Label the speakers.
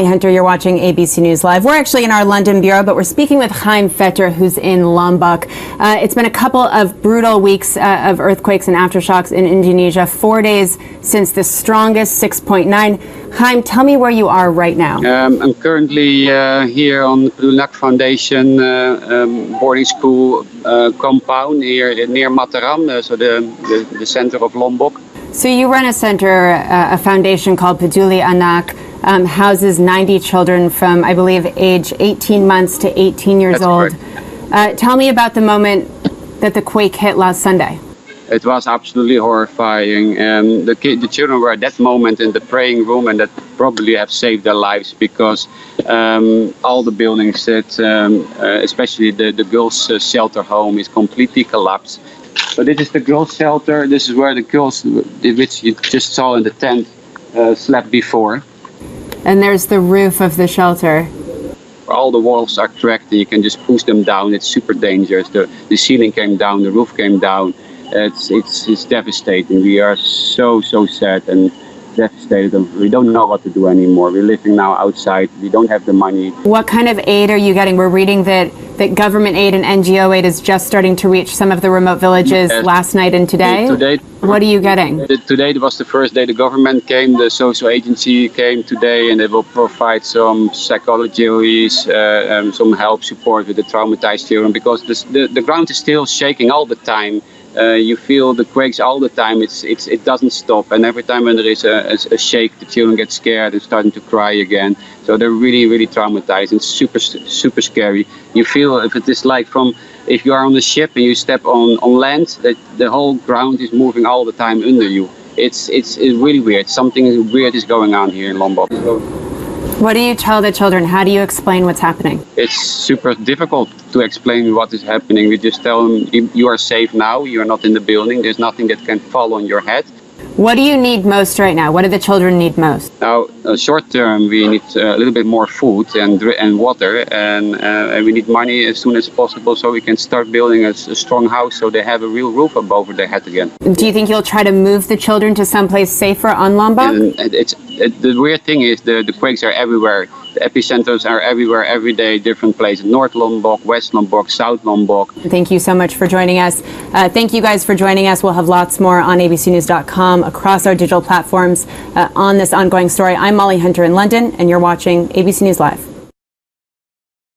Speaker 1: Hunter, you're watching ABC News Live. We're actually in our London bureau, but we're speaking with Chaim Fetter, who's in Lombok. It's been a couple of brutal weeks of earthquakes and aftershocks in Indonesia, 4 days since the strongest 6.9. Chaim, tell me where you are right now.
Speaker 2: I'm currently here on the Pedulak Foundation boarding school compound near Mataram, so the center of Lombok.
Speaker 1: So you run a center, a foundation called Peduli Anak, houses 90 children from, I believe, age 18 months to 18 years old. Tell me about the moment that the quake hit last Sunday.
Speaker 2: It was absolutely horrifying. The children were at that moment in the praying room, and that probably have saved their lives because all the buildings, especially the girls' shelter home, is completely collapsed. So this is the girls' shelter. This is where the girls, which you just saw in the tent, slept before.
Speaker 1: And there's the roof of the shelter.
Speaker 2: All the walls are cracked, and you can just push them down. It's super dangerous. The ceiling came down, the roof came down. It's devastating. We are so sad and devastated. We don't know what to do anymore. We're living now outside. We don't have the money.
Speaker 1: What kind of aid are you getting? We're reading that government aid and NGO aid is just starting to reach some of the remote villages last night and today. What are you getting?
Speaker 2: Today was the first day the government came, the social agency came today, and they will provide some psychology, some help, support with the traumatized children, because the ground is still shaking all the time. You feel the quakes all the time. It doesn't stop, and every time when there is a shake, the children get scared and starting to cry again. So they're really traumatized. It's super scary. You feel if it is like if you are on a ship and you step on land, that the whole ground is moving all the time under you. It's really weird. Something weird is going on here in Lombok.
Speaker 1: What do you tell the children? How do you explain what's happening?
Speaker 2: It's super difficult to explain what is happening. We just tell them, you are safe now, you are not in the building, there's nothing that can fall on your head.
Speaker 1: What do you need most right now? What do the children need most?
Speaker 2: Now, short term, we need a little bit more food and water, and we need money as soon as possible so we can start building a strong house so they have a real roof above their head again.
Speaker 1: Do you think you'll try to move the children to someplace safer on Lombok?
Speaker 2: The weird thing is the quakes are everywhere. The epicenters are everywhere, every day, different places. North Lombok, West Lombok, South Lombok.
Speaker 1: Thank you so much for joining us. Thank you guys for joining us. We'll have lots more on abcnews.com, across our digital platforms on this ongoing story. I'm Molly Hunter in London, and you're watching ABC News Live.